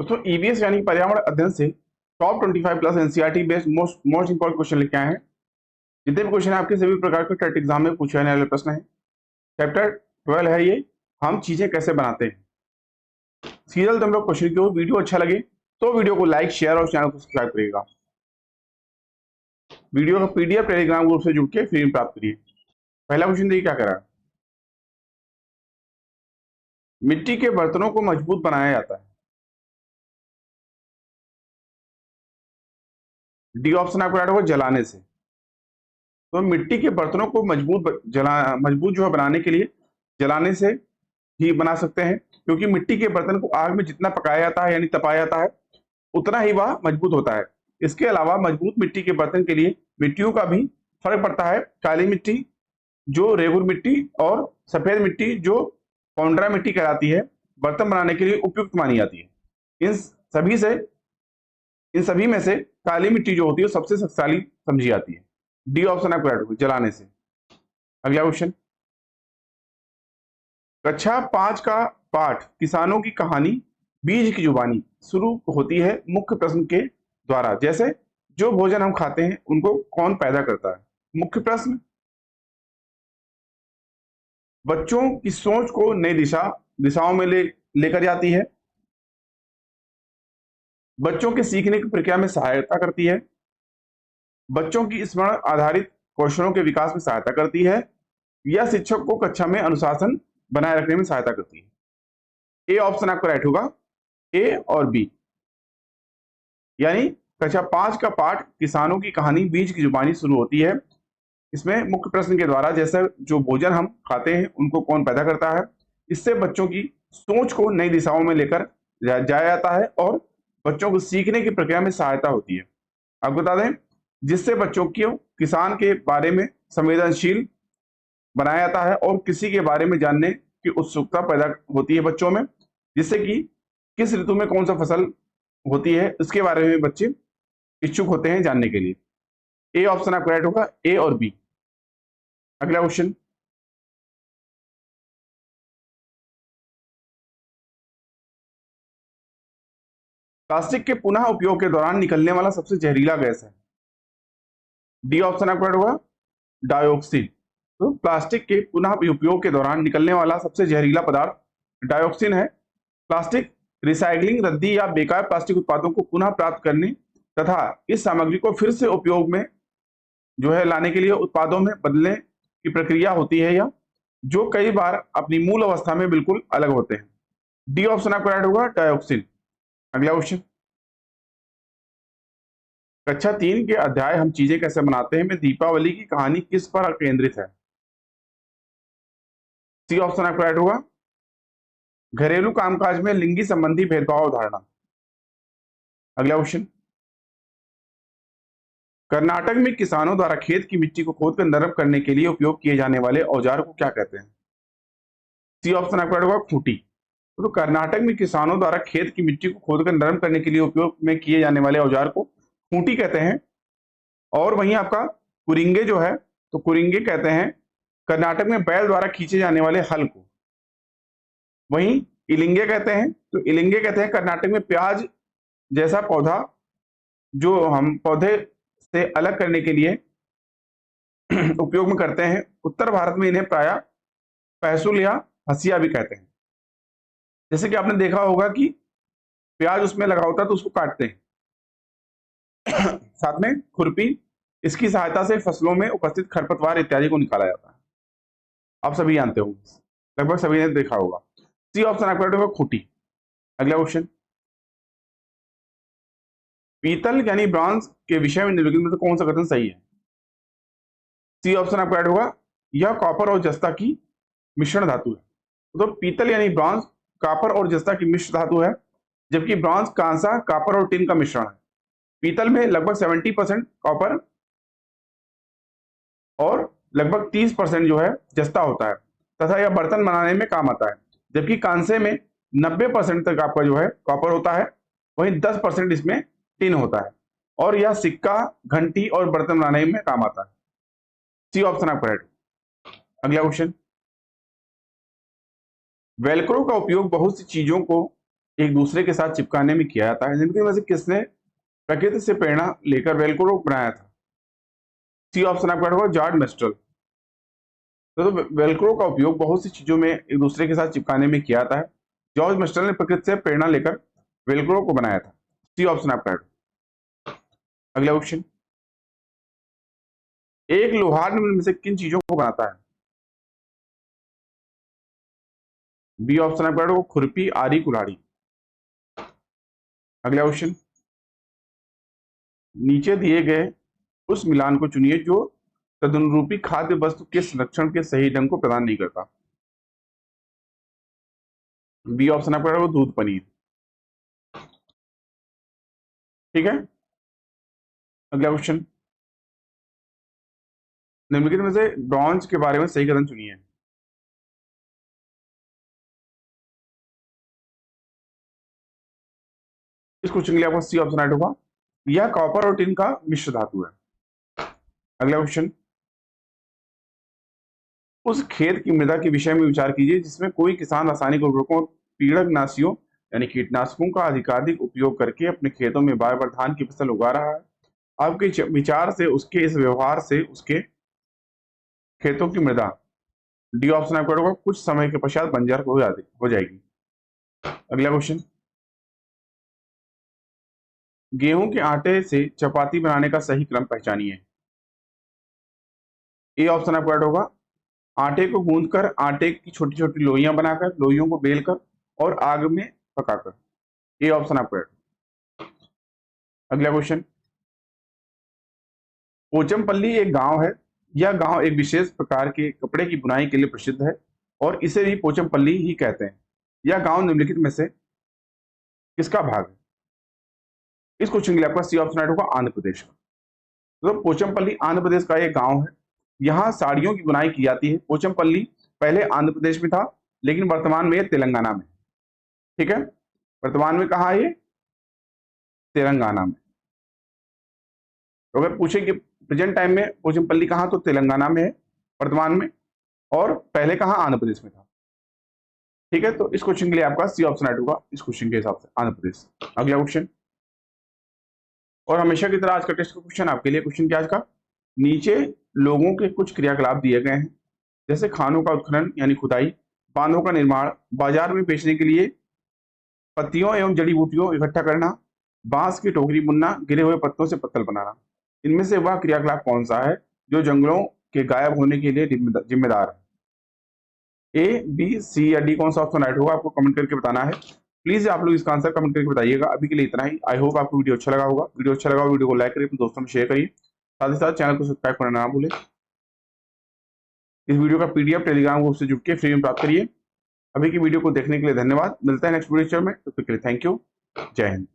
दोस्तों ईवीएस यानी पर्यावरण अध्ययन से top 25 plus NCERT based most important question लेके आए हैं। जितने भी क्वेश्चन है आपके सभी प्रकार के टेट एग्जाम में पूछे जाने वाले प्रश्न है। चैप्टर 12 है ये, हम चीजें कैसे बनाते हैं। सीरियल नंबर क्वेश्चन की ओर। वीडियो अच्छा लगे तो वीडियो को लाइक शेयर और चैनल को सब्सक्राइब करिएगा। वीडियो का पीडीएफ टेलीग्राम ग्रुप से जुड़ के फ्री में प्राप्त करिए। पहला क्वेश्चन देखिए क्या करा है। मिट्टी के बर्तनों को मजबूत बनाया जाता है। डी ऑप्शन आपको राइट होगा, जलाने से। तो मिट्टी के बर्तनों को मजबूत जो है बनाने के लिए जलाने से ही बना सकते हैं, क्योंकि मिट्टी के बर्तन को आग में जितना पकाया जाता है यानी तपाया जाता है उतना ही वह मजबूत होता है। इसके अलावा मजबूत मिट्टी के बर्तन के लिए मिट्टियों का भी फर्क पड़ता है। काली मिट्टी जो रेगुर मिट्टी और सफेद मिट्टी जो पौंड्रा मिट्टी कहलाती है, बर्तन बनाने के लिए उपयुक्त मानी जाती है। इन सभी में से काली मिट्टी जो होती है सबसे शक्तिशाली समझी जाती है। डी ऑप्शन आपको राइट होगा, जलाने से। अगला क्वेश्चन, कक्षा 5 का पाठ किसानों की कहानी बीज की जुबानी शुरू होती है मुख्य प्रश्न के द्वारा। जैसे जो भोजन हम खाते हैं उनको कौन पैदा करता है। मुख्य प्रश्न, बच्चों की सोच को नई दिशाओं में लेकर जाती है, बच्चों के सीखने की प्रक्रिया में सहायता करती है, बच्चों की स्मरण आधारित कौशलों के विकास में सहायता करती है, या शिक्षक को कक्षा में अनुशासन बनाए रखने में सहायता करती है। ए ऑप्शन आपका राइट होगा, ए और बी। यानी कक्षा 5 का पाठ किसानों की कहानी बीज की जुबानी शुरू होती है। इसमें मुख्य प्रश्न के द्वारा जैसे जो भोजन हम खाते हैं उनको कौन पैदा करता है, इससे बच्चों की सोच को नई दिशाओं में लेकर जाया जाता है और बच्चों को सीखने की प्रक्रिया में सहायता होती है। अब बता दें, जिससे बच्चों को किसान के बारे में संवेदनशील बनाया जाता है और किसी के बारे में जानने की उत्सुकता पैदा होती है बच्चों में, जिससे कि किस ऋतु में कौन सा फसल होती है इसके बारे में बच्चे इच्छुक होते हैं जानने के लिए। ए ऑप्शन आपका राइट होगा, ए और बी। अगला क्वेश्चन, प्लास्टिक के पुनः उपयोग के दौरान निकलने वाला सबसे जहरीला गैस है। डी ऑप्शन आपका राइट होगा, डाइऑक्सिन। तो प्लास्टिक के पुनः उपयोग के दौरान निकलने वाला सबसे जहरीला पदार्थ डाइऑक्सिन है। प्लास्टिक रिसाइकलिंग, रद्दी या बेकार प्लास्टिक उत्पादों को पुनः प्राप्त करने तथा इस सामग्री को फिर से उपयोग में जो है लाने के लिए उत्पादों में बदलने की प्रक्रिया होती है, या जो कई बार अपनी मूल अवस्था में बिल्कुल अलग होते हैं। डी ऑप्शन आपका राइट होगा, डाइऑक्सिन। अगला क्वेश्चन, कक्षा 3 के अध्याय हम चीजें कैसे बनाते हैं में दीपावली की कहानी किस पर केंद्रित है। सी ऑप्शन आपका राइट होगा, घरेलू कामकाज में लिंगी संबंधी भेदभाव अवधारणा। अगला क्वेश्चन, कर्नाटक में किसानों द्वारा खेत की मिट्टी को खोदकर नरम करने के लिए उपयोग किए जाने वाले औजार को क्या कहते हैं। सी ऑप्शन आपका राइट होगा, खूंटी। तो कर्नाटक में किसानों द्वारा खेत की मिट्टी को खोदकर नरम करने के लिए उपयोग में किए जाने वाले औजार को खूंटी कहते हैं। और वहीं आपका कुरिंगे जो है, तो कुरिंगे कहते हैं कर्नाटक में बैल द्वारा खींचे जाने वाले हल को। वहीं इलिंगे कहते हैं, तो इलिंगे कहते हैं कर्नाटक में प्याज जैसा पौधा जो हम पौधे से अलग करने के लिए उपयोग में करते हैं। उत्तर भारत में इन्हें प्रायः पैसुल या हसिया भी कहते हैं। जैसे कि आपने देखा होगा कि प्याज उसमें लगा होता है तो उसको काटते हैं साथ में खुरपी, इसकी सहायता से फसलों में उपस्थित खरपतवार इत्यादि को निकाला जाता है। आप सभी जानते होंगे, लगभग सभी ने देखा होगा। सी ऑप्शन आपका राइट होगा, खूंटी। अगला क्वेश्चन, पीतल यानी ब्रॉन्ज के विषय में निम्नलिखित में से कौन सा कथन सही है। सी ऑप्शन आपका राइट होगा, यह कॉपर और जस्ता की मिश्रण धातु है। तो पीतल यानी ब्रॉन्ज कॉपर और जस्ता की मिश्र धातु है, जबकि ब्रॉन्ज कांसा, कॉपर और टिन का मिश्रण है। पीतल में लगभग 70% कॉपर और लगभग 30% जो है जस्ता होता है तथा यह बर्तन बनाने में काम आता है, जबकि कांसे में 90% तक आपका जो है कॉपर होता है, वहीं 10% इसमें टिन होता है और यह सिक्का, घंटी और बर्तन बनाने में काम आता है। सी ऑप्शन आपका राइट। अगला क्वेश्चन, वेलक्रो का उपयोग बहुत सी चीजों को एक दूसरे के साथ चिपकाने में किया जाता है। निम्नलिखित में से किसने प्रकृति से प्रेरणा लेकर वेलक्रो बनाया था? सी ऑप्शन आपका होगा जॉर्ज मेस्ट्रल। तो वेलक्रो का उपयोग बहुत सी चीजों में एक दूसरे के साथ चिपकाने में किया जाता है। जॉर्ज मेस्ट्रल ने प्रकृति से प्रेरणा लेकर वेलक्रो को बनाया था। सी ऑप्शन आपका है। अगला क्वेश्चन, एक लोहार निम्न में से किन चीजों को बनाता है? बी ऑप्शन आपका होगा खुरपी, आरी, कुल्हाड़ी। अगला क्वेश्चन, नीचे दिए गए उस मिलान को चुनिए जो तदनुरूपी खाद्य वस्तु के संरक्षण के सही ढंग को प्रदान नहीं करता। बी ऑप्शन आपका होगा दूध, पनीर। ठीक है। अगला क्वेश्चन, निम्नलिखित में से ब्रॉन्ज के बारे में सही कथन चुनिए। इस क्वेश्चन के लिए आपको सी ऑप्शन राइट होगा। यह कॉपर और टिन का मिश्र धातु है। अगला क्वेश्चन, उस खेत की मृदा के विषय में विचार कीजिए जिसमें कोई किसान रासायनिक उर्वरकों और पीड़कनाशियों यानी कीटनाशकों का अधिकाधिक उपयोग करके अपने खेतों में बार बार धान की फसल उगा रहा है। आपके विचार से उसके इस व्यवहार से उसके खेतों की मृदा, डी ऑप्शन आपका होगा, कुछ समय के पश्चात बंजर हो जाएगी। अगला क्वेश्चन, गेहूं के आटे से चपाती बनाने का सही क्रम पहचानिए। ए ऑप्शन आपका होगा, आटे को गूंदकर आटे की छोटी छोटी लोइयां बनाकर लोइयों को बेलकर और आग में पकाकर। ए ऑप्शन आपका है। अगला क्वेश्चन, पोचमपल्ली एक गांव है। यह गांव एक विशेष प्रकार के कपड़े की बुनाई के लिए प्रसिद्ध है और इसे भी पोचमपल्ली ही कहते हैं। यह गांव निम्नलिखित में से किसका भाग है? इस क्वेश्चन के लिए आपका सी ऑप्शन राइट होगा, आंध्र प्रदेश का। तो पोचमपल्ली आंध्र प्रदेश का एक गांव है। यहाँ साड़ियों की बुनाई की जाती है। पोचमपल्ली पहले आंध्र प्रदेश में था लेकिन वर्तमान में तेलंगाना में। ठीक है, वर्तमान में कहा है ये? तेलंगाना में। तो अगर पूछे कि प्रेजेंट टाइम में पोचमपल्ली कहाँ, तो तेलंगाना में है वर्तमान में, और पहले कहाँ, आंध्र प्रदेश में था। ठीक है, तो इस क्वेश्चन के लिए आपका सी ऑप्शन राइट होगा इस क्वेश्चन के हिसाब से, आंध्र प्रदेश। अगला क्वेश्चन, और हमेशा की तरह आज का टेस्ट का क्वेश्चन आपके लिए। क्वेश्चन क्या आज का, नीचे लोगों के कुछ क्रियाकलाप दिए गए हैं जैसे खानों का उत्खनन यानी खुदाई, बांधों का निर्माण, बाजार में बेचने के लिए पत्तियों एवं जड़ी बूटियों इकट्ठा करना, बांस की टोकरी बुनना, गिरे हुए पत्तों से पत्तल बनाना। इनमें से वह क्रियाकलाप कौन सा है जो जंगलों के गायब होने के लिए जिम्मेदार है? ए, बी, सी या डी, कौन सा ऑप्शन राइट होगा आपको कमेंट करके बताना है। प्लीज आप लोग इसका आंसर कमेंट करके बताइएगा। अभी के लिए इतना ही। आई होप आपको वीडियो अच्छा लगा होगा। वीडियो अच्छा लगा वीडियो को लाइक करिए, अपने दोस्तों में शेयर करिए, साथ ही साथ चैनल को सब्सक्राइब करना ना भूलें। इस वीडियो का पीडीएफ टेलीग्राम ग्रुप से जुड़ के फ्री में प्राप्त करिए। अभी की वीडियो को देखने के लिए धन्यवाद। मिलता है नेक्स्ट वीडियो में, तब तक के लिए थैंक यू। जय हिंद।